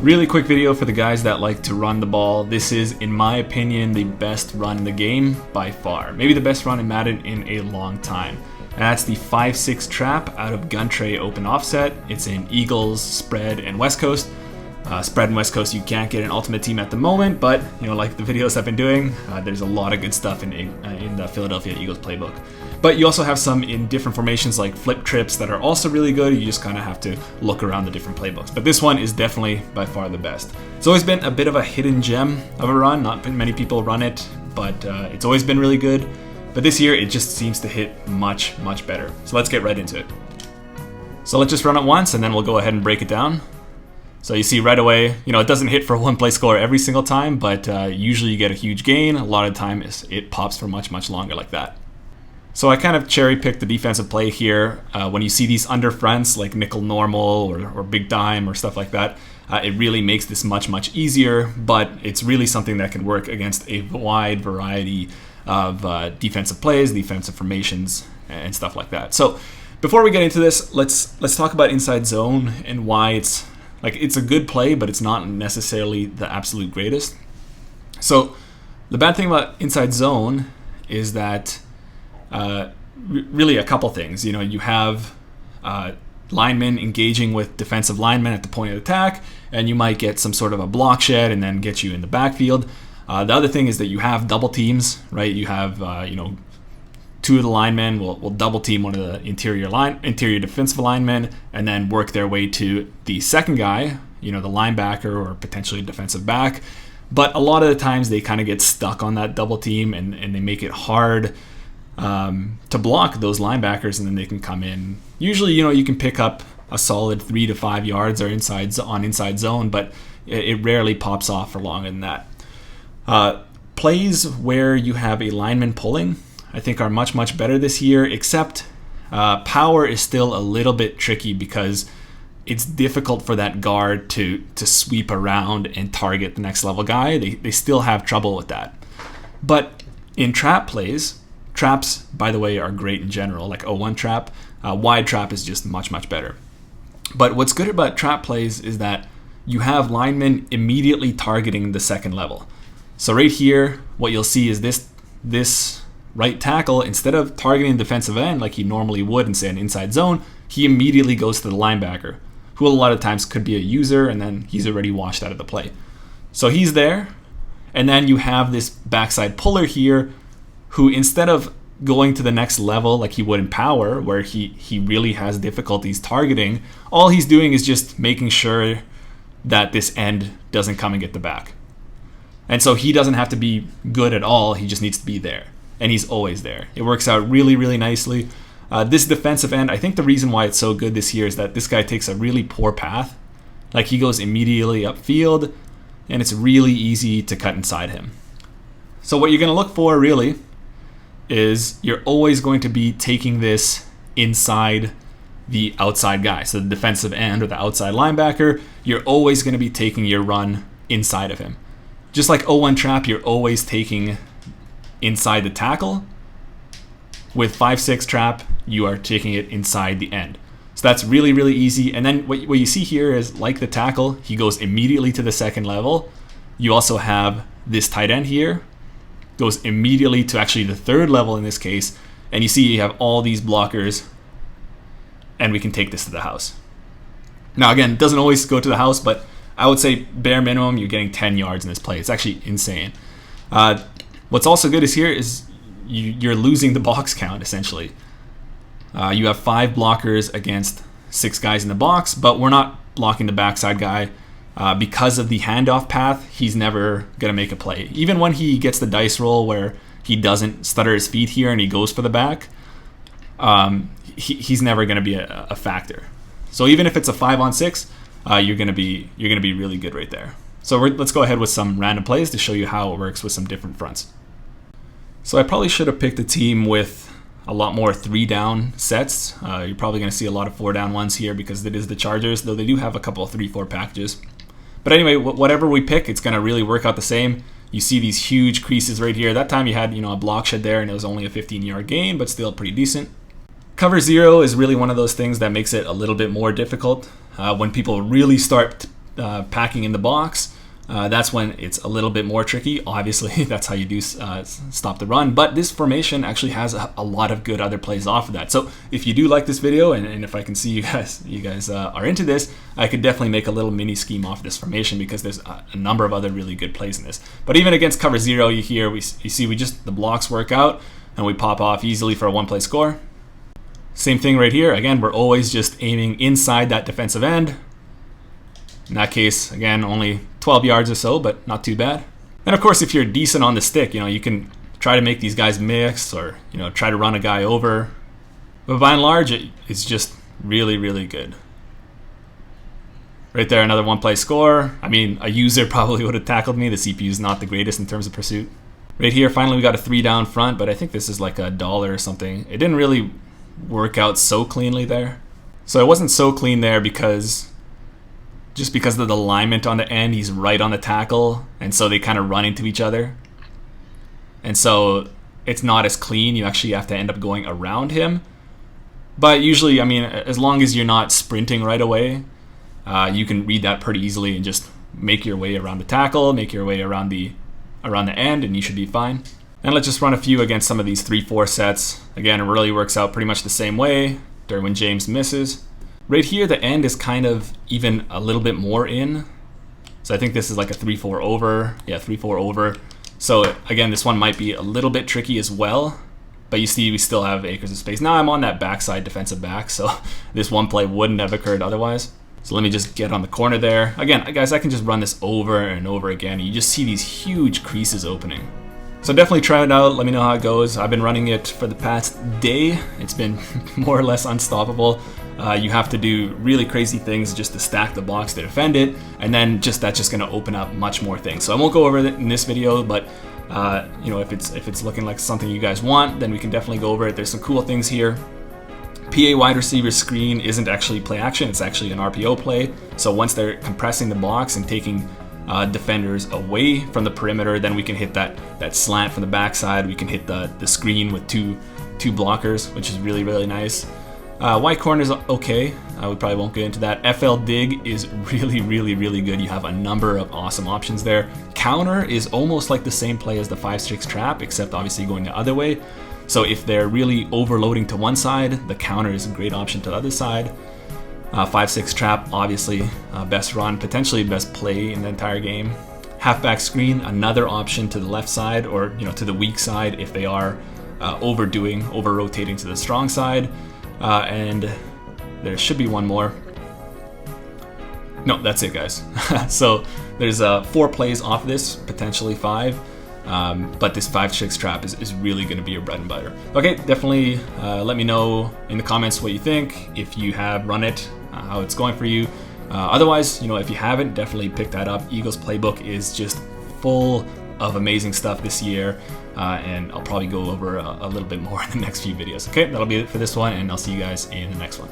Really quick video for the guys that like to run the ball. This is, in my opinion, the best run in the game by far. Maybe the best run in Madden in a long time. And that's the 5-6 trap out of gun tray open offset. It's in Eagles, spread, and West Coast. Spread and West Coast, you can't get an ultimate team at the moment, but like the videos I've been doing, there's a lot of good stuff in the Philadelphia Eagles playbook. But you also have some in different formations like flip trips that are also really good. You just kind of have to look around the different playbooks. But this one is definitely by far the best. It's always been a bit of a hidden gem of a run. Not many people run it, but it's always been really good. But this year, it just seems to hit much, much better. So let's get right into it. So let's just run it once, and then we'll go ahead and break it down. So you see right away, it doesn't hit for one play score every single time, but usually you get a huge gain. A lot of the time, it pops for much, much longer like that. So I kind of cherry-picked the defensive play here. When you see these under fronts like nickel normal or big dime or stuff like that, it really makes this much, much easier, but it's really something that can work against a wide variety of defensive plays, defensive formations, and stuff like that. So before we get into this, let's talk about inside zone and why it's a good play, but it's not necessarily the absolute greatest. So the bad thing about inside zone is that really a couple things. You have linemen engaging with defensive linemen at the point of attack, and you might get some sort of a block shed and then get you in the backfield. The other thing is that you have double teams, right? You have two of the linemen will double team one of the interior defensive linemen and then work their way to the second guy, the linebacker or potentially defensive back. But a lot of the times they kind of get stuck on that double team and they make it hard to block those linebackers, and then they can come in. Usually, you can pick up a solid 3 to 5 yards or inside zone, but it rarely pops off for longer than that. Plays where you have a lineman pulling, I think, are much, much better this year, except power is still a little bit tricky because it's difficult for that guard to sweep around and target the next level guy. They still have trouble with that. But in trap plays, traps, by the way, are great in general, like 0-1 trap. Wide trap is just much, much better. But what's good about trap plays is that you have linemen immediately targeting the second level. So right here, what you'll see is this right tackle, instead of targeting the defensive end like he normally would in, say, an inside zone, he immediately goes to the linebacker, who a lot of times could be a user, and then he's already washed out of the play. So he's there, and then you have this backside puller here, who instead of going to the next level like he would in power, where he really has difficulties targeting, all he's doing is just making sure that this end doesn't come and get the back. And so he doesn't have to be good at all, he just needs to be there. And he's always there. It works out really, really nicely. This defensive end, I think the reason why it's so good this year is that this guy takes a really poor path. Like, he goes immediately upfield, and it's really easy to cut inside him. So what you're going to look for, really, is you're always going to be taking this inside the outside guy. So the defensive end or the outside linebacker, you're always going to be taking your run inside of him. Just like 0-1 trap, you're always taking inside the tackle. With 5-6 trap, you are taking it inside the end. So that's really, really easy. And then what you see here is, like the tackle, he goes immediately to the second level. You also have this tight end here, goes immediately to actually the third level in this case. And you see you have all these blockers, and we can take this to the house. Now, again, it doesn't always go to the house, but I would say bare minimum, you're getting 10 yards in this play. It's actually insane. What's also good is here is you're losing the box count, essentially. You have 5 blockers against 6 guys in the box, but we're not blocking the backside guy. Because of the handoff path, he's never going to make a play. Even when he gets the dice roll where he doesn't stutter his feet here and he goes for the back, he's never going to be a factor. So even if it's a 5-on-6, you're going to be really good right there. So let's go ahead with some random plays to show you how it works with some different fronts. So I probably should have picked a team with a lot more 3-down sets. You're probably going to see a lot of 4-down ones here because it is the Chargers, though they do have a couple of 3-4 packages. But anyway, whatever we pick, it's going to really work out the same. You see these huge creases right here. That time you had a block shed there, and it was only a 15-yard gain, but still pretty decent. Cover zero is really one of those things that makes it a little bit more difficult. When people really start packing in the box, that's when it's a little bit more tricky. Obviously, that's how you do stop the run. But this formation actually has a lot of good other plays off of that. So if you do like this video, and if I can see you guys are into this, I could definitely make a little mini scheme off this formation, because there's a number of other really good plays in this. But even against cover 0, you see the blocks work out and we pop off easily for a 1-play score. Same thing right here. Again, we're always just aiming inside that defensive end. In that case, again, only 12 yards or so, but not too bad. And of course, if you're decent on the stick, you can try to make these guys mix, or try to run a guy over. But by and large, it's just really, really good. Right there, another 1-play score. I mean, a user probably would have tackled me. The CPU is not the greatest in terms of pursuit. Right here, finally, we got a 3 down front, but I think this is like $1 or something. It didn't really work out so cleanly there. So it wasn't so clean there because of the alignment on the end. He's right on the tackle, and so they kind of run into each other. And so it's not as clean. You actually have to end up going around him. But usually, I mean, as long as you're not sprinting right away, you can read that pretty easily and just make your way around the tackle, make your way around the end, and you should be fine. And let's just run a few against some of these 3-4 sets. Again, it really works out pretty much the same way. Derwin James misses. Right here, the end is kind of even a little bit more in. So I think this is like a 3-4 over. Yeah, 3-4 over. So again, this one might be a little bit tricky as well. But you see, we still have acres of space. Now I'm on that backside defensive back, so this 1 play wouldn't have occurred otherwise. So let me just get on the corner there. Again, guys, I can just run this over and over again. You just see these huge creases opening. So definitely try it out. Let me know how it goes. I've been running it for the past day. It's been more or less unstoppable. You have to do really crazy things just to stack the box to defend it, and then that's just going to open up much more things. So I won't go over it in this video, but if it's looking like something you guys want, then we can definitely go over it. There's some cool things here. PA wide receiver screen isn't actually play action, it's actually an RPO play. So once they're compressing the box and taking defenders away from the perimeter, then we can hit that slant from the backside. We can hit the screen with two blockers, which is really, really nice. White corner is okay. We probably won't get into that. FL dig is really, really, really good. You have a number of awesome options there. Counter is almost like the same play as the 5-6 trap, except obviously going the other way. So if they're really overloading to one side, the counter is a great option to the other side. 5-6 trap, obviously best run, potentially best play in the entire game. Halfback screen, another option to the left side, or to the weak side if they are over rotating to the strong side. And there should be one more. No, that's it, guys. So there's 4 plays off this, potentially 5. But this 5-6 trap is really going to be your bread and butter. Okay, definitely let me know in the comments what you think, if you have run it, how it's going for you. Otherwise, if you haven't, definitely pick that up. Eagles Playbook is just full of amazing stuff this year, and I'll probably go over a little bit more in the next few videos. Okay, that'll be it for this one, and I'll see you guys in the next one.